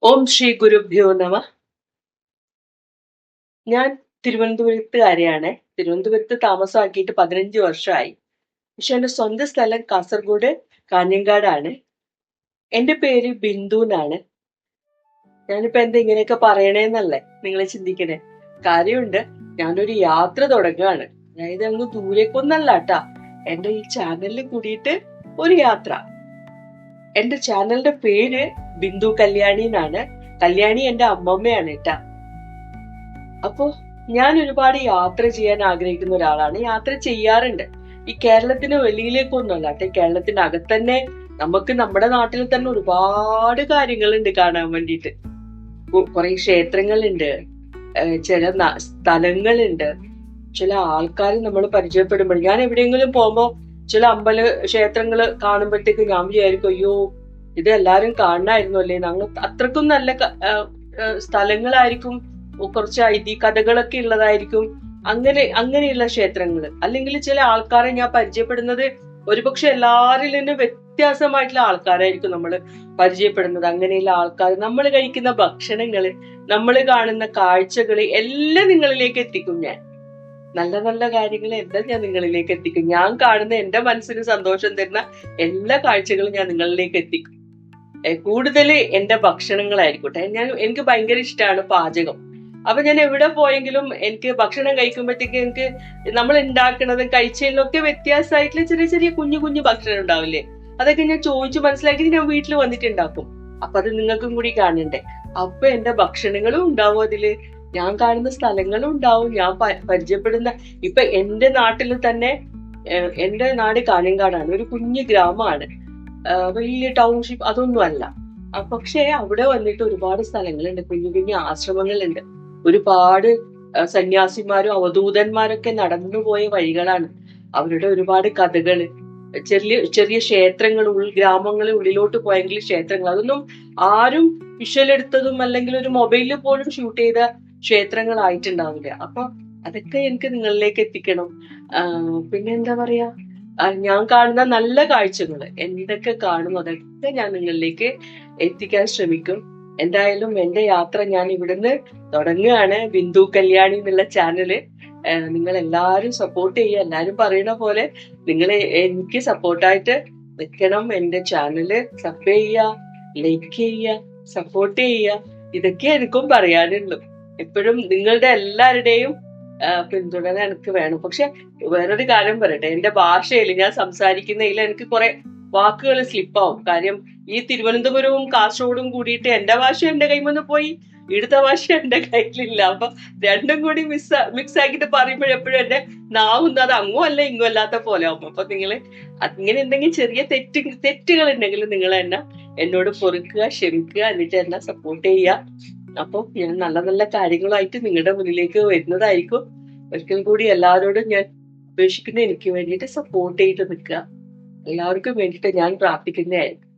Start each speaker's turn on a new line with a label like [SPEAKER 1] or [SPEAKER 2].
[SPEAKER 1] ഓം ശ്രീ ഗുരുഭ്യോ നമ. ഞാൻ തിരുവനന്തപുരത്തുകാരിയാണ്. തിരുവനന്തപുരത്ത് താമസമാക്കിയിട്ട് 15 വർഷമായി. പക്ഷെ എന്റെ സ്വന്തം സ്ഥലം കാസർഗോഡ് കാഞ്ഞങ്ങാടാണ്. എന്റെ പേര് ബിന്ദു എന്നാണ്. ഞാനിപ്പോ എന്താ ഇങ്ങനെയൊക്കെ പറയണേന്നല്ലേ നിങ്ങൾ ചിന്തിക്കണേ. കാര്യമുണ്ട്, ഞാനൊരു യാത്ര തുടങ്ങുകയാണ്. അതായത് അങ്ങ് ദൂരേക്കൊന്നല്ല കേട്ടാ, എന്റെ ഈ ചാനലിൽ കൂടിയിട്ട് ഒരു യാത്ര. എന്റെ ചാനലിന്റെ പേര് ബിന്ദു കല്യാണി എന്നാണ്. കല്യാണി എന്റെ അമ്മമ്മയാണ് കേട്ടാ. അപ്പോ ഞാൻ ഒരുപാട് യാത്ര ചെയ്യാൻ ആഗ്രഹിക്കുന്ന ഒരാളാണ്. യാത്ര ചെയ്യാറുണ്ട്. ഈ കേരളത്തിന് വെളിയിലേക്കൊന്നും അല്ലാട്ടെ, കേരളത്തിന്റെ അകത്ത് തന്നെ നമുക്ക് നമ്മുടെ നാട്ടിൽ തന്നെ ഒരുപാട് കാര്യങ്ങളുണ്ട് കാണാൻ വേണ്ടിയിട്ട്. കുറെ ക്ഷേത്രങ്ങളുണ്ട്, ചില സ്ഥലങ്ങളുണ്ട്, ചില ആൾക്കാർ നമ്മൾ പരിചയപ്പെടുമ്പോൾ. ഞാൻ എവിടെയെങ്കിലും പോകുമ്പോ ചില ക്ഷേത്രങ്ങള് കാണുമ്പോഴത്തേക്ക് ഞാൻ വിചാരിക്കും, അയ്യോ ഇത് എല്ലാരും കാണണമായിരുന്നു അല്ലേ. ഞങ്ങൾ അത്രക്കും നല്ല സ്ഥലങ്ങളായിരിക്കും, കുറച്ച് കഥകളൊക്കെ ഉള്ളതായിരിക്കും. അങ്ങനെയുള്ള ക്ഷേത്രങ്ങൾ. അല്ലെങ്കിൽ ചില ആൾക്കാരെ ഞാൻ പരിചയപ്പെടുന്നത് ഒരുപക്ഷെ എല്ലാരിൽ നിന്നും വ്യത്യാസമായിട്ടുള്ള ആൾക്കാരായിരിക്കും നമ്മൾ പരിചയപ്പെടുന്നത്. അങ്ങനെയുള്ള ആൾക്കാർ, നമ്മൾ കഴിക്കുന്ന ഭക്ഷണങ്ങള്, നമ്മൾ കാണുന്ന കാഴ്ചകള് എല്ലാം നിങ്ങളിലേക്ക് എത്തിക്കും ഞാൻ. നല്ല നല്ല കാര്യങ്ങൾ എല്ലാം ഞാൻ നിങ്ങളിലേക്ക് എത്തിക്കും. ഞാൻ കാണുന്ന എന്റെ മനസ്സിന് സന്തോഷം തരുന്ന എല്ലാ കാഴ്ചകളും ഞാൻ നിങ്ങളിലേക്ക് എത്തിക്കും. കൂടുതൽ എന്റെ ഭക്ഷണങ്ങളായിരിക്കട്ടെ. എനിക്ക് ഭയങ്കര ഇഷ്ടമാണ് പാചകം. അപ്പൊ ഞാൻ എവിടെ പോയെങ്കിലും എനിക്ക് ഭക്ഷണം കഴിക്കുമ്പോഴത്തേക്ക് എനിക്ക് നമ്മൾ ഉണ്ടാക്കുന്നതും കഴിച്ചതിലും ഒക്കെ വ്യത്യാസമായിട്ടുള്ള ചെറിയ ചെറിയ കുഞ്ഞു കുഞ്ഞു ഭക്ഷണം ഉണ്ടാവില്ലേ, അതൊക്കെ ഞാൻ ചോദിച്ചു മനസ്സിലാക്കി ഞാൻ വീട്ടിൽ വന്നിട്ടുണ്ടാക്കും. അപ്പൊ അത് നിങ്ങൾക്കും കൂടി കാണണ്ടേ. അപ്പൊ എന്റെ ഭക്ഷണങ്ങളും ഉണ്ടാവും അതില്, ഞാൻ കാണുന്ന സ്ഥലങ്ങളും ഉണ്ടാവും, ഞാൻ പരിചയപ്പെടുന്ന. ഇപ്പൊ എന്റെ നാട്ടിൽ തന്നെ, എന്റെ നാട് കാഞ്ഞങ്ങാടാണ്, ഒരു കുഞ്ഞു ഗ്രാമമാണ്, വലിയ ടൗൺഷിപ്പ് അതൊന്നും അല്ല. പക്ഷെ അവിടെ വന്നിട്ട് ഒരുപാട് സ്ഥലങ്ങളുണ്ട്, കുഞ്ഞു കുഞ്ഞു ആശ്രമങ്ങളുണ്ട്, ഒരുപാട് സന്യാസിമാരും അവധൂതന്മാരൊക്കെ നടന്നുപോയ വഴികളാണ്. അവരുടെ ഒരുപാട് കഥകള്, ചെറിയ ചെറിയ ക്ഷേത്രങ്ങൾ, ഗ്രാമങ്ങളിൽ ഉള്ളിലോട്ട് പോയെങ്കിൽ ക്ഷേത്രങ്ങൾ, അതൊന്നും ആരും വിഷ്വൽ എടുത്തതും അല്ലെങ്കിൽ ഒരു മൊബൈലിൽ പോലും ഷൂട്ട് ചെയ്ത ക്ഷേത്രങ്ങളായിട്ടുണ്ടാവില്ല. അപ്പൊ അതൊക്കെ എനിക്ക് നിങ്ങളിലേക്ക് എത്തിക്കണം. പിന്നെ എന്താ പറയാ, ഞാൻ കാണുന്ന നല്ല കാഴ്ചകൾ എന്തൊക്കെ കാണും അതൊക്കെ ഞാൻ നിങ്ങളിലേക്ക് എത്തിക്കാൻ ശ്രമിക്കും. എന്തായാലും എന്റെ യാത്ര ഞാൻ ഇവിടുന്ന് തുടങ്ങുകയാണ്. ബിന്ദു കല്യാണി എന്നുള്ള ചാനല് നിങ്ങൾ എല്ലാരും സപ്പോർട്ട് ചെയ്യുക. എല്ലാരും പറയുന്ന പോലെ നിങ്ങൾ എനിക്ക് സപ്പോർട്ടായിട്ട് നിൽക്കണം. എന്റെ ചാനല് സബ്സ്ക്രൈബ് ചെയ്യുക, ലൈക്ക് ചെയ്യുക, സപ്പോർട്ട് ചെയ്യുക. ഇതൊക്കെ എനിക്കും പറയാനുള്ളൂ. എപ്പോഴും നിങ്ങളുടെ എല്ലാവരുടെയും പിന്തുണ എനിക്ക് വേണം. പക്ഷെ വേറൊരു കാര്യം പറയട്ടെ, എന്റെ ഭാഷയിൽ ഞാൻ സംസാരിക്കുന്നതിൽ എനിക്ക് കുറെ വാക്കുകൾ സ്ലിപ്പാവും. കാര്യം ഈ തിരുവനന്തപുരവും കാസർഗോഡും കൂടിയിട്ട് എന്റെ ഭാഷ എന്റെ കൈമന്ന് പോയി, ഇവിടുത്തെ ഭാഷ എന്റെ കയ്യിലില്ല. അപ്പൊ രണ്ടും കൂടി മിക്സ് ആക്കിയിട്ട് പറയുമ്പോഴെപ്പോഴും എന്റെ നാവുന്നത് അത് അങ്ങും അല്ല ഇങ്ങും അല്ലാത്ത പോലെ ആവും. അപ്പൊ നിങ്ങള് അങ്ങനെ എന്തെങ്കിലും ചെറിയ തെറ്റുകൾ ഉണ്ടെങ്കിൽ നിങ്ങൾ എന്നെ എന്നോട് പൊറുക്കുക, ക്ഷമിക്കുക, എന്നിട്ട് എന്നെ സപ്പോർട്ട് ചെയ്യുക. അപ്പൊ ഞാൻ നല്ല നല്ല കാര്യങ്ങളായിട്ട് നിങ്ങളുടെ മുന്നിലേക്ക് വരുന്നതായിരിക്കും. ഒരിക്കൽ കൂടി എല്ലാവരോടും ഞാൻ അപേക്ഷിക്കുന്ന എനിക്ക് വേണ്ടിയിട്ട് സപ്പോർട്ട് ചെയ്ത് നിൽക്കുക. എല്ലാവർക്കും വേണ്ടിയിട്ട് ഞാൻ പ്രാർത്ഥിക്കുന്നതായിരിക്കും.